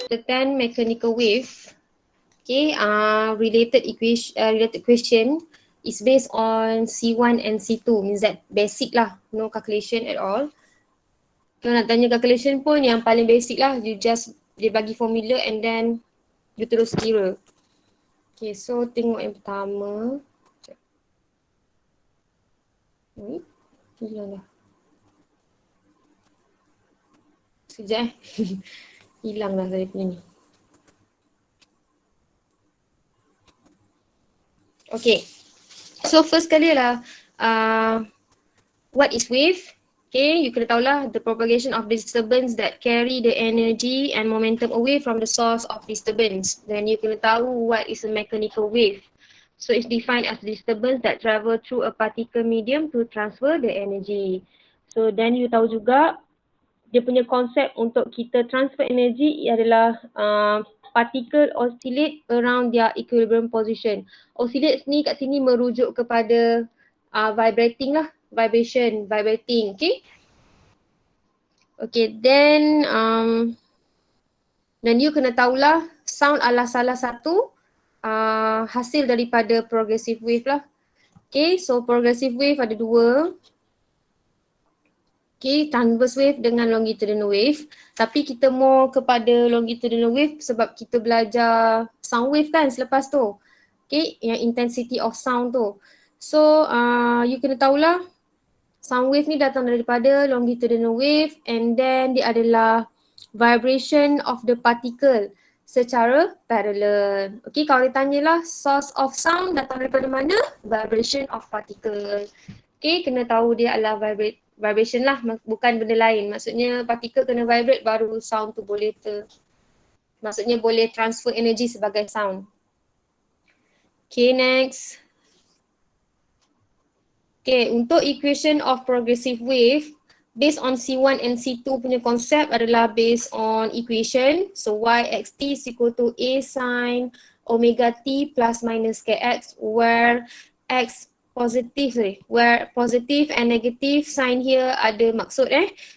tekan mechanical wave. Okay, related question is based on C1 and C2, means that basic lah, no calculation at all. Kalau nak tanya calculation pun yang paling basic lah, you just dia bagi formula and then you terus kira. Okay, so tengok yang pertama. Hilang dah. Sekejap hilang dah saya punya ni. Okay, so first kali lah, what is wave? Okay, you kena tahulah the propagation of disturbance that carry the energy and momentum away from the source of disturbance. Then you kena tahu what is a mechanical wave. So it's defined as disturbance that travel through a particle medium to transfer the energy. So then you tahu juga dia punya konsep untuk kita transfer energy adalah particle oscillate around their equilibrium position. Oscillate ni kat sini merujuk kepada vibrating lah. Vibration, vibrating, okay? Okay, then you kena tahulah sound adalah salah satu hasil daripada progressive wave lah. Okay, so progressive wave ada dua. Okay, transverse wave dengan longitudinal wave. Tapi kita more kepada longitudinal wave sebab kita belajar sound wave kan selepas tu. Okay, yang intensity of sound tu. So, you kena tahulah sound wave ni datang daripada longitudinal wave and then dia adalah vibration of the particle secara parallel. Okay, kalau dia tanyalah source of sound datang daripada mana? Vibration of particle. Okay, kena tahu dia adalah vibration lah, bukan benda lain. Maksudnya particle kena vibrate baru sound tu boleh maksudnya boleh transfer energy sebagai sound. Okay, next. Okay, untuk equation of progressive wave based on C1 and C2 punya konsep adalah based on equation. So yxt is equal to A sin omega t plus minus kx where where positive and negative sign here ada maksud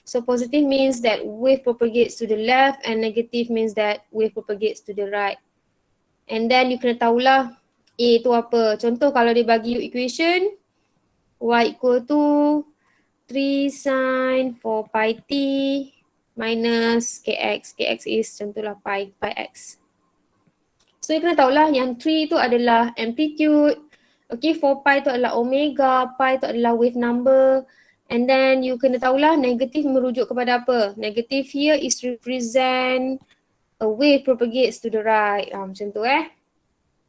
So positive means that wave propagates to the left and negative means that wave propagates to the right. And then you kena tahulah A tu apa. Contoh kalau dia bagi you equation y equal to 3 sin 4 pi t minus kx. Kx is contohlah pi x. So you kena tahulah yang 3 tu adalah amplitude. Okay, 4 pi tu adalah omega, pi tu adalah wave number. And then you kena tahulah negative merujuk kepada apa? Negative here is represent a wave propagates to the right. Macam tu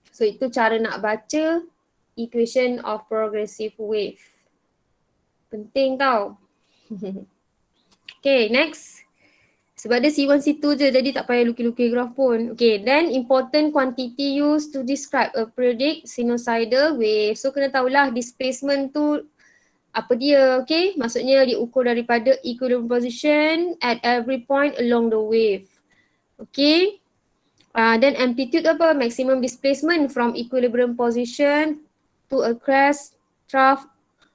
So itu cara nak baca equation of progressive wave. Penting tau. Okay, next. Sebab dia C1, C2 je jadi tak payah lukis-lukis graf pun. Okay, then important quantity used to describe a periodic sinusoidal wave. So kena tahulah displacement tu apa dia, okay? Maksudnya diukur daripada equilibrium position at every point along the wave. Okay. Then amplitude apa? Maximum displacement from equilibrium position to a crest trough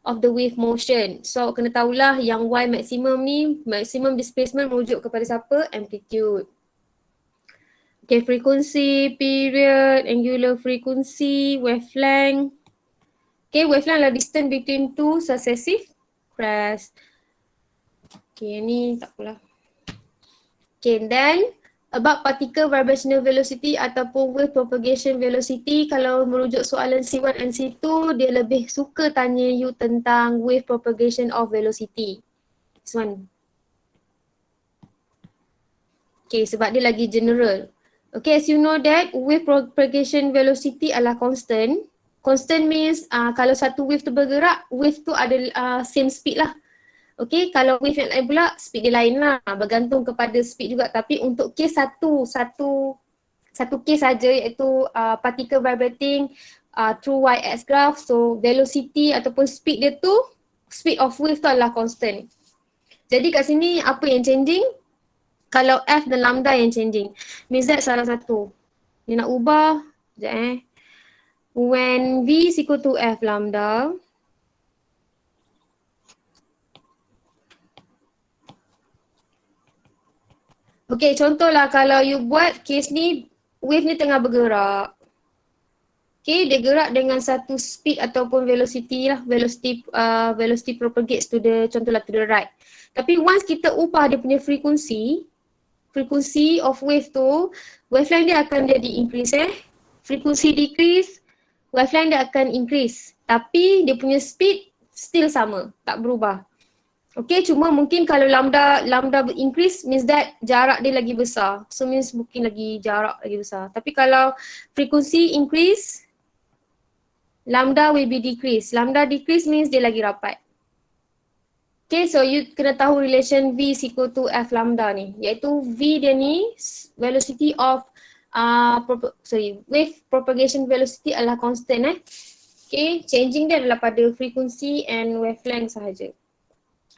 of the wave motion. So kena tahulah yang y maximum ni, maximum displacement merujuk kepada siapa? Amplitude. Okay, frequency, period, angular frequency, wavelength. Okay, wavelength adalah distance between two successive crest. Okay, ni tak apalah. Okay, then about particle vibrational velocity ataupun wave propagation velocity, kalau merujuk soalan C1 and C2, dia lebih suka tanya you tentang wave propagation of velocity. This one. Okay, sebab dia lagi general. Okay, as you know that wave propagation velocity adalah constant. Constant means kalau satu wave tu bergerak, wave tu ada same speed lah. Okay, kalau wave yang lain pula, speed dia lain lah. Bergantung kepada speed juga. Tapi untuk case satu case saja iaitu particle vibrating through y-axis graph. So, velocity ataupun speed dia tu, speed of wave tu adalah constant. Jadi kat sini apa yang changing? Kalau F dan lambda yang changing. Means that salah satu. Dia nak ubah, sekejap When V is equal to F lambda, Okay, contohlah kalau you buat case ni, wave ni tengah bergerak. Okay, dia gerak dengan satu speed ataupun velocity lah, velocity propagates to the, contohlah to the right. Tapi once kita ubah dia punya frequency of wave tu, wavelength dia akan jadi increase frequency decrease, wavelength dia akan increase. Tapi dia punya speed still sama, tak berubah. Okay, cuma mungkin kalau lambda increase means that jarak dia lagi besar. So means mungkin lagi jarak lagi besar. Tapi kalau frequency increase, lambda will be decrease. Lambda decrease means dia lagi rapat. Okay, so you kena tahu relation V is equal to F lambda ni. Iaitu V dia ni velocity of wave propagation velocity adalah constant Okay, changing dia adalah pada frequency and wavelength sahaja.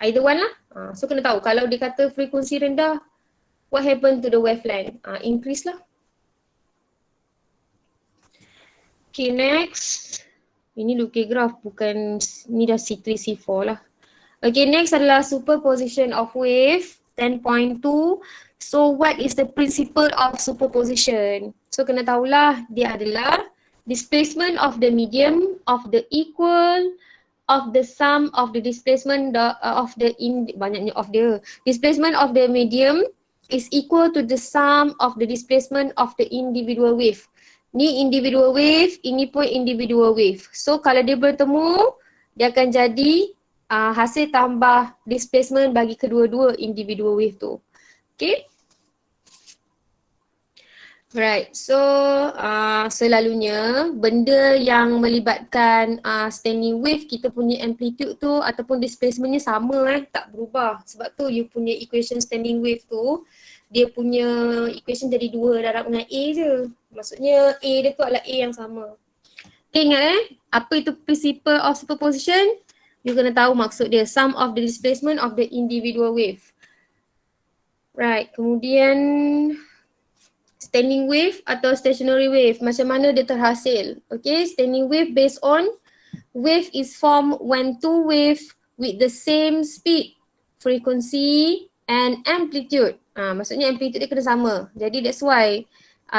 Either one lah. So kena tahu kalau dia kata frekuensi rendah, what happen to the wavelength? Increase lah. Okay, next. Ini Luque graph, bukan ni dah C3, C4 lah. Okay, next adalah superposition of wave 10.2. So what is the principle of superposition? So kena tahulah dia adalah displacement of the medium of the equal of the sum of the displacement displacement of the medium is equal to the sum of the displacement of the individual wave. Ni individual wave, ini pun individual wave. So kalau dia bertemu, dia akan jadi hasil tambah displacement bagi kedua-dua individual wave tu. Okay. Right, so selalunya benda yang melibatkan standing wave, kita punya amplitude tu ataupun displacementnya sama tak berubah. Sebab tu you punya equation standing wave tu, dia punya equation jadi 2 darab dengan A je. Maksudnya A dia tu adalah A yang sama. Okay, ingat apa itu principle of superposition? You kena tahu maksud dia, sum of the displacement of the individual wave. Right, kemudian standing wave atau stationary wave, macam mana dia terhasil? Okay, standing wave based on wave is formed when two wave with the same speed, frequency and amplitude. Maksudnya amplitude dia kena sama. Jadi that's why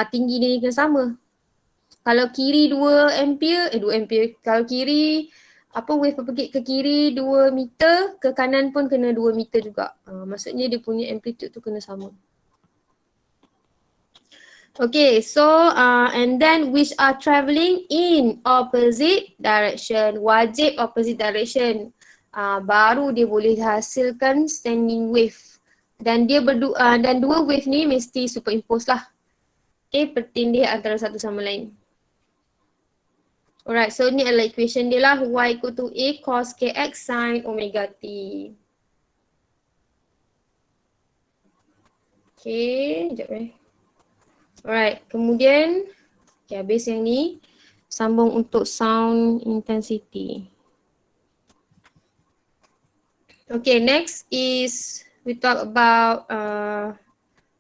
tinggi dia kena sama. Kalau kiri 2 ampere, 2 ampere. Kalau kiri wave propagate ke kiri 2 meter, ke kanan pun kena 2 meter juga. Maksudnya dia punya amplitude tu kena sama. Okay, so and then which are travelling in opposite direction. Wajib opposite direction. Baru dia boleh hasilkan standing wave. Dan dia dan dua wave ni mesti superimpose lah. Okay, bertindih antara satu sama lain. Alright, so ni adalah equation dia lah. Y equal to A cos kx sin omega t. Okay, sekejap Alright, kemudian habis yang ni, sambung untuk sound intensity. Okay, next is we talk about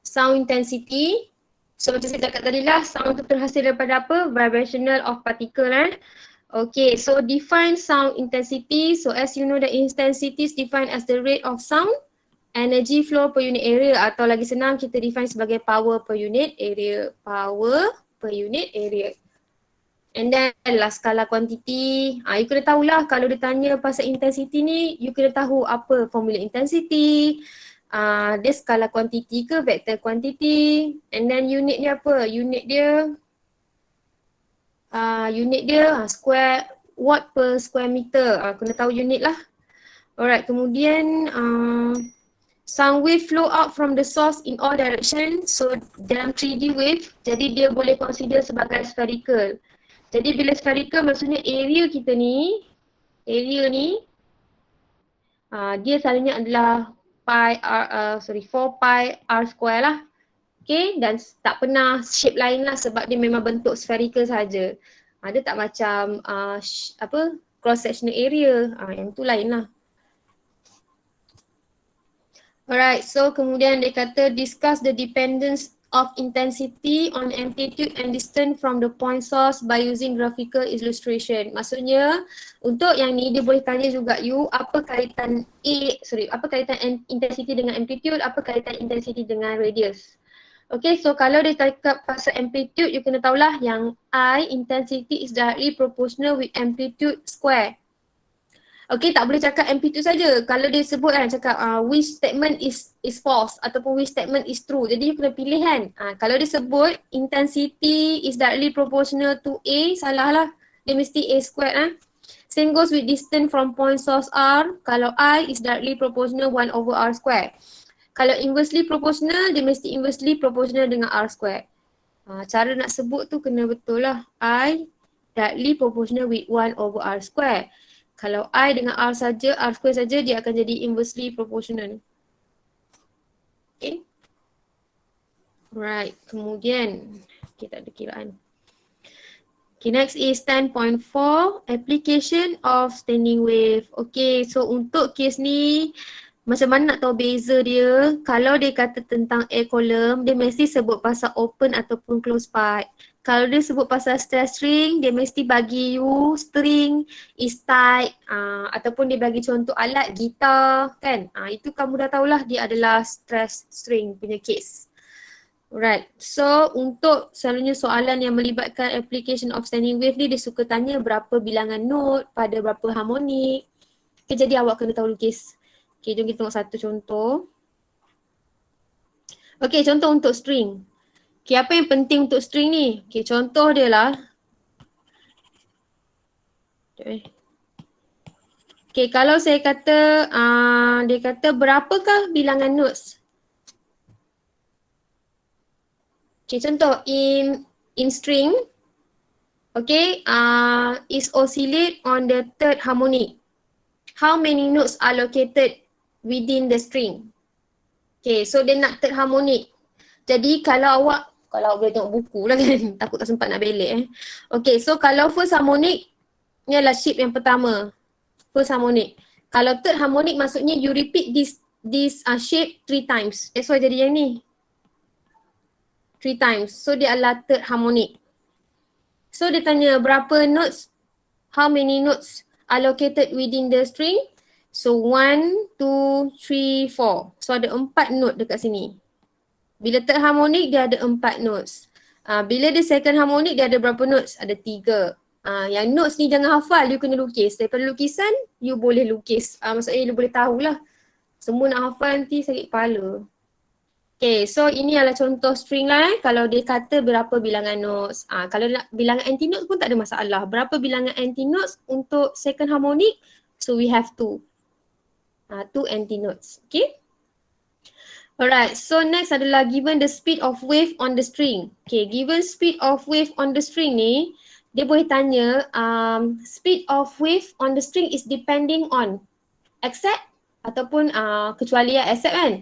sound intensity. So macam saya cakap tadi lah, sound tu terhasil daripada apa? Vibrational of particle Okay, so define sound intensity. So as you know, the intensity is defined as the rate of sound, energy flow per unit area, atau lagi senang kita define sebagai power per unit area. Power per unit area. And then lah skala quantity. You kena tahulah kalau dia tanya pasal intensity ni, you kena tahu apa formula intensity. Dia skala quantity ke vector quantity. And then unit dia apa? Unit dia square watt per square meter. Kena tahu unit lah. Alright, kemudian sound wave flow out from the source in all direction. So dalam 3D wave, jadi dia boleh consider sebagai spherical. Jadi bila spherical maksudnya area kita ni, dia selalunya adalah 4 pi r square lah. Okay, dan tak pernah shape lain lah sebab dia memang bentuk spherical saja. Dia tak macam cross sectional area, yang tu lain lah. Alright, so kemudian dia kata discuss the dependence of intensity on amplitude and distance from the point source by using graphical illustration. Maksudnya untuk yang ni dia boleh tanya juga you apa kaitan apa kaitan intensity dengan amplitude, apa kaitan intensity dengan radius. Okay, so kalau dia cakap pasal amplitude, you kena tahulah yang I, intensity is directly proportional with amplitude square. Okay, tak boleh cakap amplitude saja. Kalau dia sebut kan, cakap which statement is false ataupun which statement is true. Jadi you kena pilih kan. Kalau dia sebut intensity is directly proportional to A, salah lah. Dia mesti A squared. Same goes with distance from point source R. Kalau I is directly proportional 1 over R squared. Kalau inversely proportional, dia mesti inversely proportional dengan R squared. Cara nak sebut tu kena betul lah. I directly proportional with 1 over R squared. Kalau I dengan R saja, R square saja, dia akan jadi inversely proportional. Okay. Right. Kemudian, kita ada kiraan. Okay, next is 10.4, application of standing wave. Okay, so untuk kes ni, macam mana nak tahu beza dia? Kalau dia kata tentang air column, dia mesti sebut pasal open ataupun close pipe. Kalau dia sebut pasal stress string, dia mesti bagi you string is tight ataupun dia bagi contoh alat gitar kan. Itu kamu dah tahulah dia adalah stress string punya case. Alright, so untuk selalunya soalan yang melibatkan application of standing wave ni dia suka tanya berapa bilangan note pada berapa harmonik. Okay, jadi awak kena tahu lukis. Okay, jom kita tengok satu contoh. Okay, contoh untuk string. Okay, apa yang penting untuk string ni? Okay, contoh dia lah. Okay, kalau saya kata, dia kata berapakah bilangan notes? Okay, contoh in string, okay, is oscillate on the third harmonic. How many notes are located within the string? Okay, so dia nak third harmonic. Jadi kalau awak boleh tengok buku lah kan, takut tak sempat nak belik Okay, so kalau first harmonic, ni adalah shape yang pertama. First harmonic. Kalau third harmonic maksudnya you repeat this shape 3 times. That's why jadi yang ni. 3 times. So dia adalah third harmonic. So dia tanya berapa notes, how many notes are located within the string? So 1, 2, 3, 4. So ada 4 note dekat sini. Bila third harmonic dia ada 4 notes. Bila dia second harmonic dia ada berapa notes? Ada 3. Yang notes ni jangan hafal, you kena lukis. Daripada lukisan, you boleh lukis. Maksudnya you boleh tahulah. Semua nak hafal nanti sakit kepala. Okay, so ini adalah contoh string lah kalau dia kata berapa bilangan notes. Kalau nak bilangan anti-notes pun tak ada masalah. Berapa bilangan anti-notes untuk second harmonic? So we have 2. 2 anti-notes. Okay. Alright, so next adalah given the speed of wave on the string. Okay, given speed of wave on the string ni, dia boleh tanya speed of wave on the string is depending on except ataupun kecuali except kan.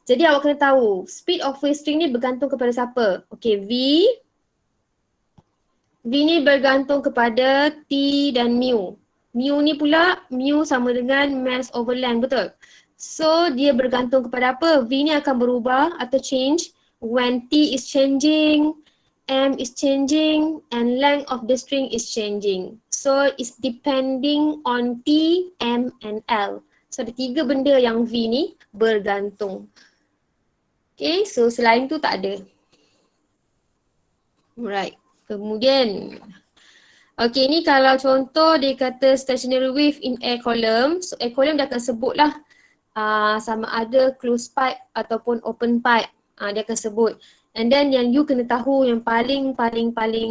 Jadi awak kena tahu speed of wave string ni bergantung kepada siapa. Okay, V ni bergantung kepada T dan mu. Mu ni pula, mu sama dengan mass over length, betul? So dia bergantung kepada apa? V ni akan berubah atau change when T is changing, M is changing and length of the string is changing. So it's depending on T, M and L. So ada 3 benda yang V ni bergantung. Okay, so selain tu tak ada. Alright, kemudian okay, ni kalau contoh dia kata stationary wave in air column. So air column dia akan sebut lah sama ada closed pipe ataupun open pipe. Dia akan sebut. And then yang you kena tahu, yang paling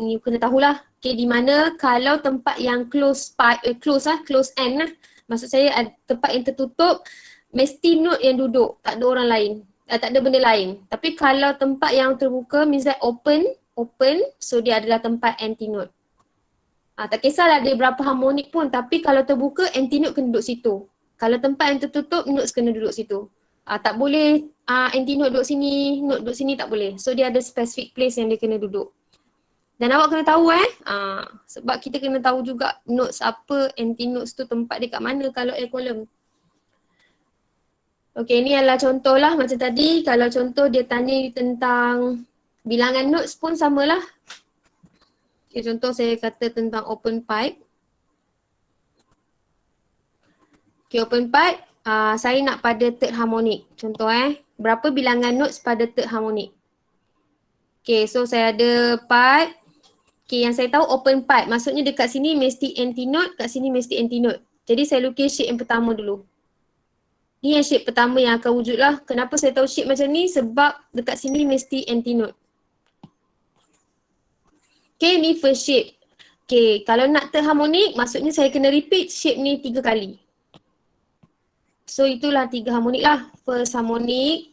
you kena tahulah. Okay, di mana kalau tempat yang closed pipe, closed end lah. Maksud saya tempat yang tertutup, mesti note yang duduk, tak ada orang lain. Tak ada benda lain. Tapi kalau tempat yang terbuka means that open, so dia adalah tempat anti-note. Tak kisahlah dia berapa harmonik pun, tapi kalau terbuka, anti-note kena duduk situ. Kalau tempat yang tertutup, notes kena duduk situ. Tak boleh anti-note duduk sini, note duduk sini, tak boleh. So dia ada specific place yang dia kena duduk. Dan awak kena tahu sebab kita kena tahu juga notes apa, anti-notes tu tempat dia kat mana kalau air column. Okay, ni adalah contoh lah macam tadi. Kalau contoh dia tanya tentang bilangan nodes pun samalah. Okay, contoh saya kata tentang open pipe. Okay, open pipe, saya nak pada third harmonic. Contoh berapa bilangan nodes pada third harmonic? Okay, so saya ada pipe. Okay, yang saya tahu open pipe. Maksudnya dekat sini mesti anti-node, kat sini mesti anti-node. Jadi saya lukis shape yang pertama dulu. Ni yang shape pertama yang akan wujud lah. Kenapa saya tahu shape macam ni? Sebab dekat sini mesti anti-node. Okay, ni first shape. Okay, kalau nak third harmonic, maksudnya saya kena repeat shape ni 3 kali. So itulah 3 harmonic lah. First harmonic,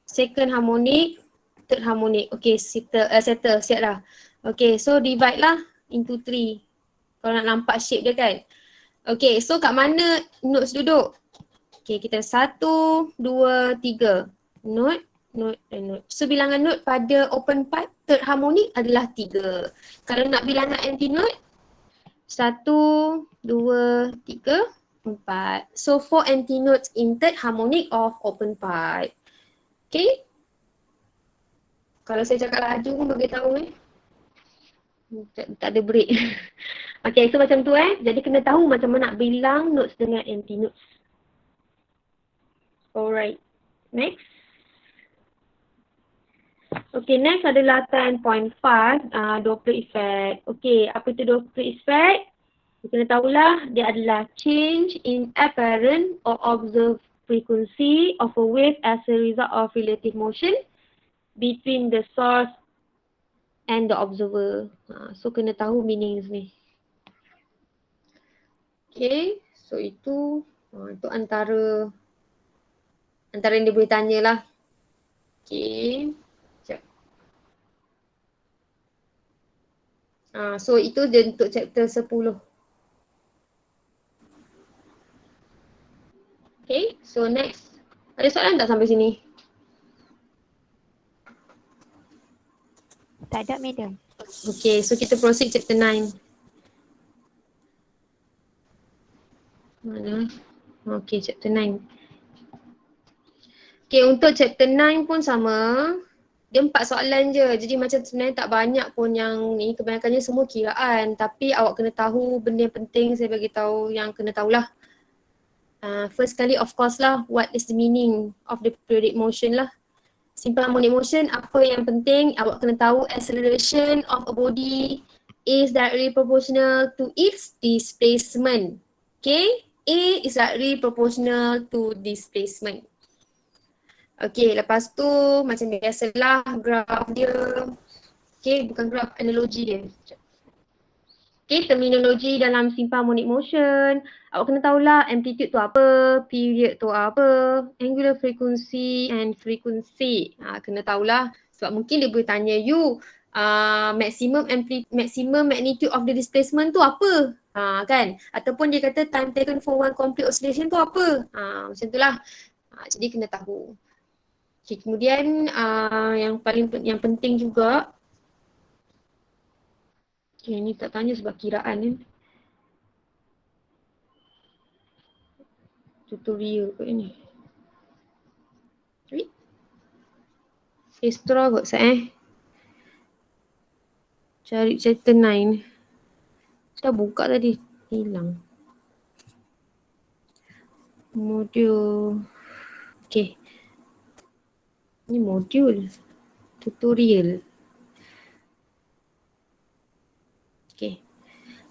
second harmonic, third harmonic. Okay, settle, siap dah. Okay, so divide lah into 3. Kalau nak nampak shape dia kan. Okay, so kat mana nodes duduk? Okay, kita 1, 2, 3. Node, node dan node. So bilangan node pada open pipe third harmonic adalah 3. Kalau nak bilangan anti-node, 1, 2, 3, 4. So 4 anti-nodes in third harmonic of open pipe. Okay. Kalau saya cakap laju pun bagi tahu tak ada break. Okay, so macam tu Jadi kena tahu macam mana nak bilang nodes dengan anti-nodes. Alright, next. Okay, next adalah 10.5, Doppler effect. Okay, apa itu Doppler effect? Kita kena tahulah dia adalah change in apparent or observed frequency of a wave as a result of relative motion between the source and the observer. So kena tahu meanings ni. Okay, so itu antara yang dia boleh tanya lah. Okay. So itu dia untuk chapter 10. Okay, so next. Ada soalan tak sampai sini? Tak ada, madam. Okay, so kita proceed chapter 9. Mana? Okay, chapter 9. Okay, untuk chapter 9 pun sama. Dia 4 soalan je. Jadi macam sebenarnya tak banyak pun yang ni. Kebanyakannya semua kiraan. Tapi awak kena tahu benda yang penting saya bagi tahu yang kena tahulah. First kali of course lah, what is the meaning of the periodic motion lah. Simple harmonic motion, apa yang penting awak kena tahu acceleration of a body is directly proportional to its displacement. Okay, A is directly proportional to displacement. Okay, lepas tu macam biasalah graf dia. Okay, bukan graf, analogi dia. Okay, terminologi dalam simple harmonic motion. Awak kena tahulah amplitude tu apa, period tu apa, angular frequency and frequency. Kena tahulah sebab mungkin dia boleh tanya you maximum magnitude of the displacement tu apa? Kan? Ataupun dia kata time taken for one complete oscillation tu apa? Macam itulah. Jadi kena tahu. Okay, kemudian yang penting juga, okay, ni tak tanya sebab kiraan ni. Tutorial kot ni. Wait. Extra kot saya cari chapter 9. Dah buka tadi, hilang. Modul. Okay. Ni modul. Tutorial. Okay.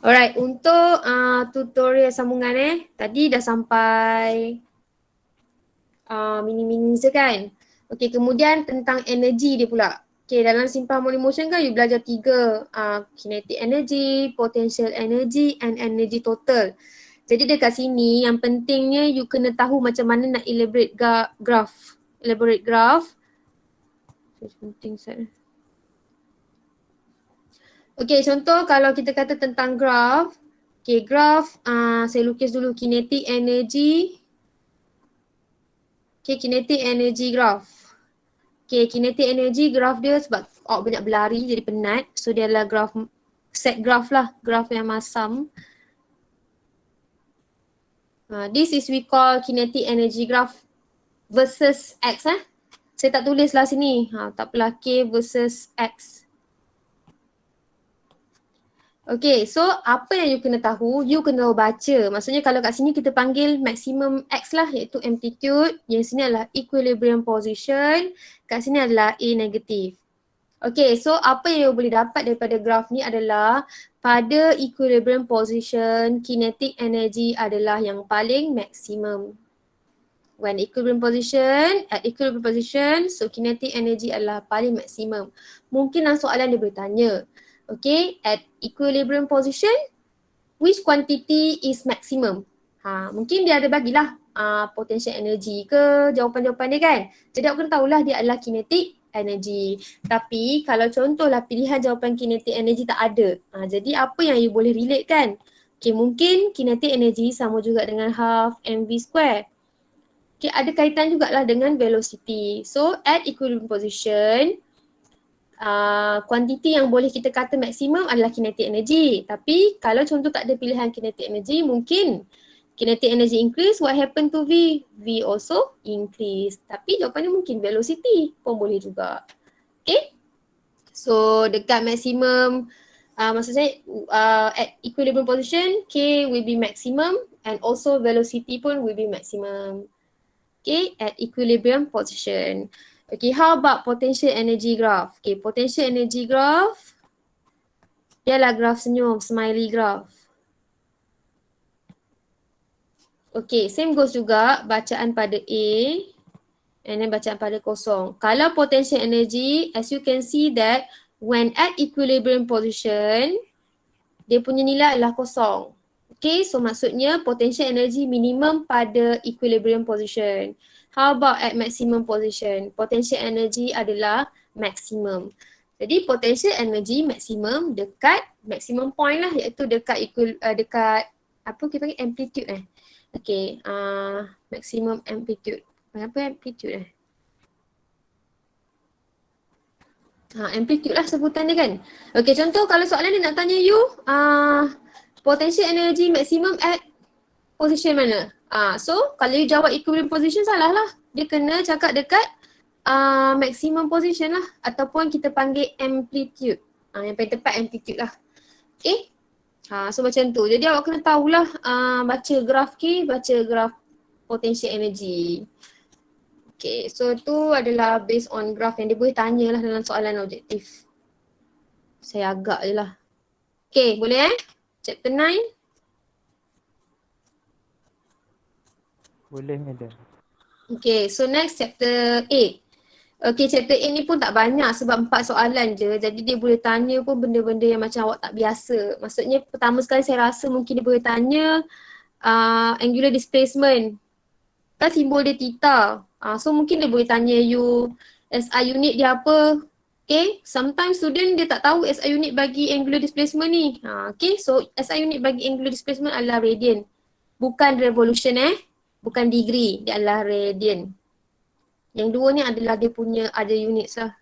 Alright, untuk tutorial sambungan tadi dah sampai mini-mini je kan. Okay, kemudian tentang energi dia pula. Okay, dalam simple harmonic motion kan you belajar 3, kinetic energy, potential energy and energy total. Jadi dekat sini yang pentingnya you kena tahu macam mana nak elaborate graph. Elaborate graph. Penting saya. Okay, contoh kalau kita kata tentang graph. Okay, graph saya lukis dulu kinetic energy. Okay, kinetic energy graph. Okay, kinetic energy graph dia sebab awak banyak berlari jadi penat. So dia adalah graph, set graph lah, graph yang masam. This is we call kinetic energy graph versus X Saya tak tulis lah sini. Tak apalah, K versus X. Okay, so apa yang you kena tahu, you kena baca. Maksudnya kalau kat sini kita panggil maximum X lah, iaitu amplitude. Yang sini adalah equilibrium position. Kat sini adalah A negative. Okay, so apa yang you boleh dapat daripada graf ni adalah pada equilibrium position, kinetic energy adalah yang paling maksimum. When equilibrium position, at equilibrium position, so kinetic energy adalah paling maksimum. Mungkin dalam soalan dia boleh tanya, okay, at equilibrium position, which quantity is maximum? Mungkin dia ada bagilah potential energy ke jawapan-jawapan dia kan. Jadi aku kena tahulah dia adalah kinetic energy. Tapi kalau contohlah pilihan jawapan kinetic energy tak ada. Jadi apa yang you boleh relate kan? Okay, mungkin kinetic energy sama juga dengan half mv square. Okay, ada kaitan jugalah dengan velocity. So at equilibrium position, kuantiti yang boleh kita kata maksimum adalah kinetic energy. Tapi kalau contoh tak ada pilihan kinetic energy, mungkin kinetic energy increase, what happen to V? V also increase. Tapi jawapannya mungkin velocity pun boleh juga. Okay? So dekat maksimum, maksud saya at equilibrium position, K will be maximum and also velocity pun will be maximum. Okay, at equilibrium position. Okay, how about potential energy graph? Okay, potential energy graph, dia lah graf senyum, smiley graph. Okay, same goes juga bacaan pada A and then bacaan pada kosong. Kalau potential energy, as you can see that when at equilibrium position, dia punya nilai adalah kosong. Okay, so maksudnya potential energy minimum pada equilibrium position. How about at maximum position? Potential energy adalah maximum. Jadi potential energy maximum dekat maximum point lah, iaitu dekat dekat apa kita panggil amplitude Okay, maximum amplitude. Apa amplitude amplitude lah sebutan dia kan. Okay, contoh kalau soalan dia nak tanya you, potential energy maximum at position mana? So kalau you jawab equilibrium position salah lah. Dia kena cakap dekat maximum position lah. Ataupun kita panggil amplitude. Yang paling tepat amplitude lah. Okay. So macam tu. Jadi awak kena tahulah baca graf K, baca graf potential energy. Okay, so tu adalah based on graph yang dia boleh tanya lah dalam soalan objektif. Saya agak je lah. Okay, boleh Chapter 9. Boleh, madam. Okay, so next chapter 8. Okay, chapter 8 ni pun tak banyak sebab 4 soalan je. Jadi dia boleh tanya pun benda-benda yang macam awak tak biasa. Maksudnya pertama sekali saya rasa mungkin dia boleh tanya angular displacement. Kan simbol dia theta. So mungkin dia boleh tanya you SI unit dia apa. Okay, sometimes student dia tak tahu SI unit bagi angular displacement ni. Okay, so SI unit bagi angular displacement adalah radian. Bukan revolution bukan degree, dia adalah radian. Yang dua ni adalah dia punya ada units lah.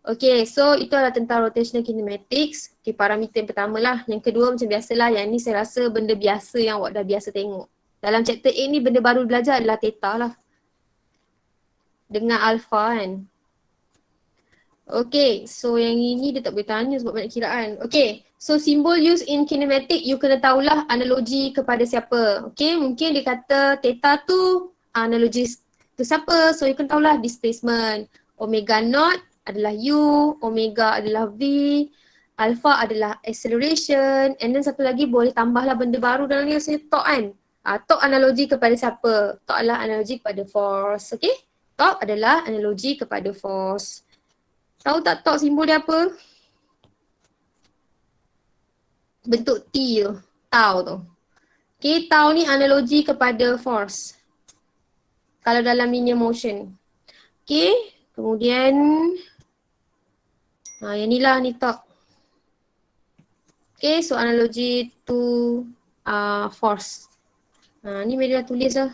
Okay, so itu adalah tentang rotational kinematics. Okay, parameter yang pertama lah. Yang kedua macam biasalah, yang ni saya rasa benda biasa yang awak dah biasa tengok. Dalam chapter 8 ni benda baru belajar adalah theta lah. Dengan alpha kan. Okay, so yang ini dia tak boleh tanya sebab banyak kiraan. Okay, so symbol used in kinematic you kena tahulah analogi kepada siapa. Okay, mungkin dia kata theta tu analogi tu siapa. So you kena tahulah displacement. Omega naught adalah U, omega adalah V, alpha adalah acceleration, and then satu lagi boleh tambahlah benda baru dalam ni saya torque kan. Torque analogi kepada siapa? Torque adalah analogi kepada force. Okay, torque adalah analogi kepada force. Tahu tak torque simbol dia apa? Bentuk T tu. Tau tu. Okay, tau ni analogi kepada force. Kalau dalam linear motion. Okay, kemudian yang ni lah ni torque. Okay, so analogi to force. Ni Mary dah tulis lah.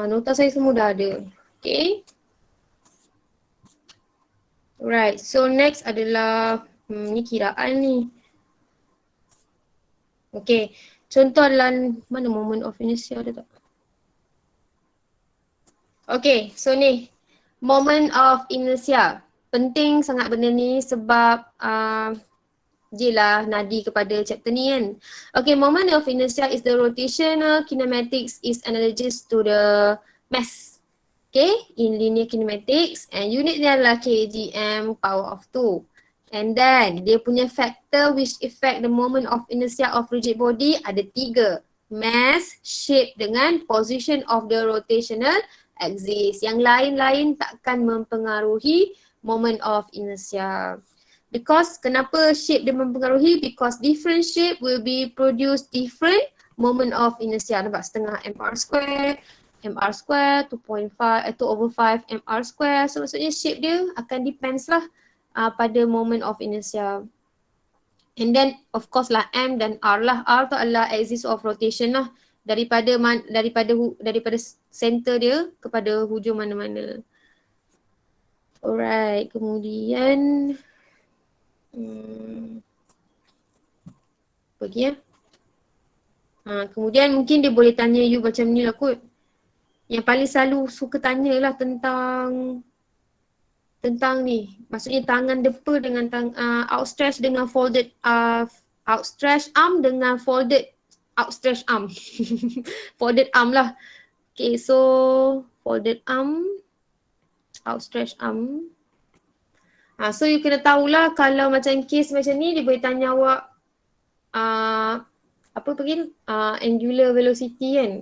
Nota saya semua dah ada. Okay. Right, so next adalah ni kiraan ni. Okay, contoh adalah mana moment of inertia ada tak? Okay, so ni Moment of inertia. Penting sangat benda ni sebab je lah nadi kepada chapter ni kan. Okay, moment of inertia is the rotational kinematics is analogous to the mass. Okay, in linear kinematics and unit dia adalah kgm power of 2. And then dia punya factor which affect the moment of inertia of rigid body ada 3. Mass, shape dengan position of the rotational axis. Yang lain-lain takkan mempengaruhi moment of inertia. Because kenapa shape dia mempengaruhi? Because different shape will be produce different moment of inertia. Nampak setengah mr square, 2.5, 2/5 mr square. So maksudnya shape dia akan depends lah pada moment of inertia. And then of course lah M dan R lah. R tu adalah axis of rotation lah. Daripada center dia kepada hujung mana-mana. Alright, kemudian pergi ya. Kemudian mungkin dia boleh tanya you macam ni lah kot. Yang paling selalu suka tanya lah tentang ni. Maksudnya tangan depa dengan outstretch dengan folded outstretch arm dengan folded outstretch arm. Folded arm lah. Okay, so folded arm, outstretch arm. So you kena tahulah kalau macam case macam ni dia boleh tanya awak apa panggil angular velocity kan.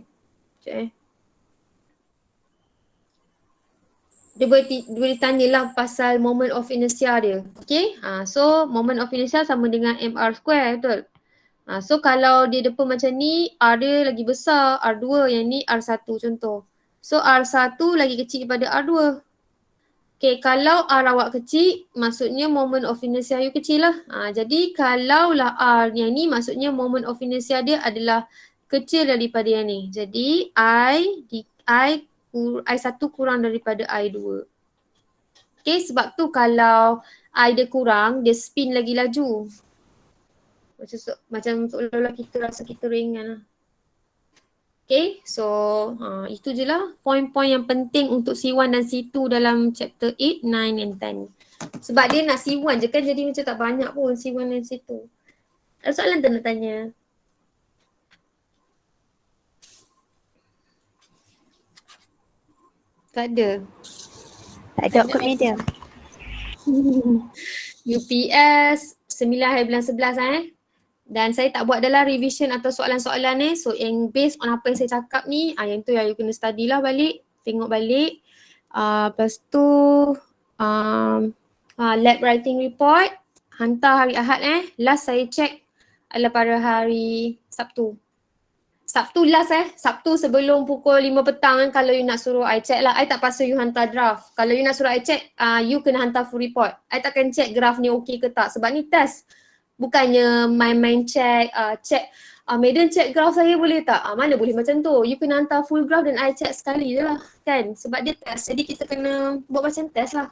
Dia boleh tanyalah pasal moment of inertia dia. Okay, so moment of inertia sama dengan mr square, betul? So kalau dia depa macam ni, R dia lagi besar, R2, yang ni R1 contoh. So R1 lagi kecil daripada R2. Okay, kalau R awak kecil, maksudnya moment of inertia you kecil lah. Jadi kalaulah R yang ni, maksudnya moment of inertia dia adalah kecil daripada yang ni. Jadi I1 kurang daripada I2. Okay, sebab tu kalau I dia kurang, dia spin lagi laju. Macam seolah-olah kita rasa kita ringan lah. Okay, so itu je lah poin-poin yang penting untuk C1 dan C2 dalam chapter 8, 9 and 10. Sebab dia nak C1 je kan, jadi macam tak banyak pun C1 dan C2. Ada soalan tak nak tanya? Tak ada? Tak ada kot medium. UPS 9/11 Dan saya tak buat dalam revision atau soalan-soalan ni. So yang based on apa yang saya cakap ni, yang tu yang you kena study lah balik, tengok balik. Lepas tu lab writing report, hantar hari Ahad Last saya check adalah pada hari Sabtu. Sabtu last Sabtu sebelum pukul 5 petang kalau you nak suruh I check lah. I tak pasal you hantar draft. Kalau you nak suruh I check, you kena hantar full report. I takkan check graph ni okey ke tak sebab ni test. Bukannya main-main check, Madam check graph saya boleh tak? Mana boleh macam tu. You kena hantar full graph dan I check sekali je lah kan. Sebab dia test. Jadi kita kena buat macam test lah.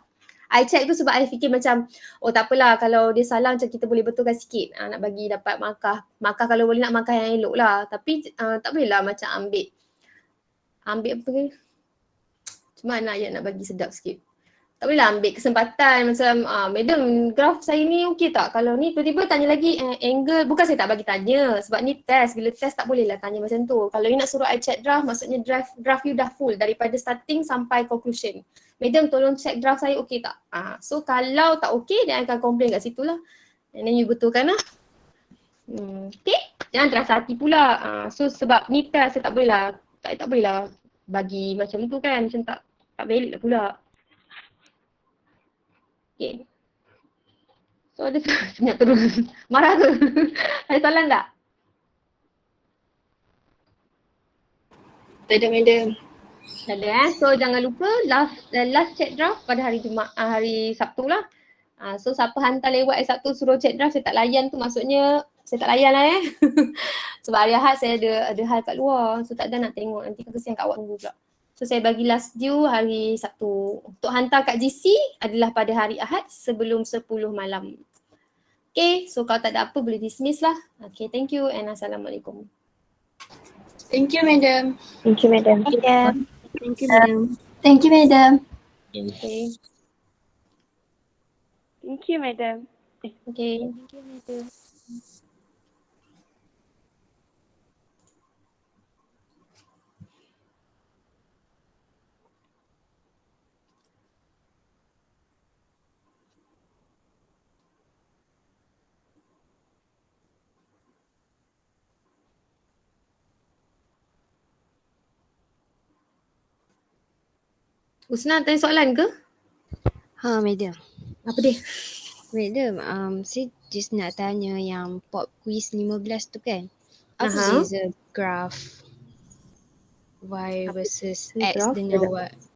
I check tu sebab I fikir macam, oh tak apalah kalau dia salah macam kita boleh betulkan sikit. Nak bagi dapat markah. Markah kalau boleh nak markah yang elok lah. Tapi tak boleh lah macam ambil apa ke? Cuma nak bagi sedap sikit. Tak bolehlah ambil kesempatan macam madam graf saya ni okey tak? Kalau ni tiba-tiba tanya lagi angle, bukan saya tak bagi tanya sebab ni test. Bila test tak bolehlah tanya macam tu. Kalau you nak suruh I check draft, maksudnya draft you dah full daripada starting sampai conclusion. Madam tolong check draft saya okey tak? So kalau tak okey dia akan complain kat situ lah. And then you betulkan lah. Okay? Jangan terasa hati pula. So sebab ni test saya tak bolehlah bagi macam tu kan. Macam tak valid lah pula. Okay. So ada senyap terus. Marah tu. Ada soalan tak? Tak ada madam. Tak ada So jangan lupa last check draft pada hari hari Sabtu lah. So siapa hantar lewat hari Sabtu suruh check draft saya tak layan tu maksudnya saya tak layan lah Sebab hari Ahad saya ada hal kat luar. So tak ada nak tengok nanti kesian kat awak tunggu pula. So saya bagi last due hari Sabtu. Untuk hantar kat GC adalah pada hari Ahad sebelum 10 malam. Okay, so kalau tak ada apa boleh dismiss lah. Okay, thank you and Assalamualaikum. Thank you madam. Thank you, madam. Madam. Thank you, madam. Thank you madam. Okay. Thank you, madam. Okay. Thank you, madam. Husna tanya soalan ke? Ha, madam. Apa dia? Madam, saya just nak tanya yang pop quiz 15 tu kan. Apa Aha. beza graph Y versus X Graph. dengan Y?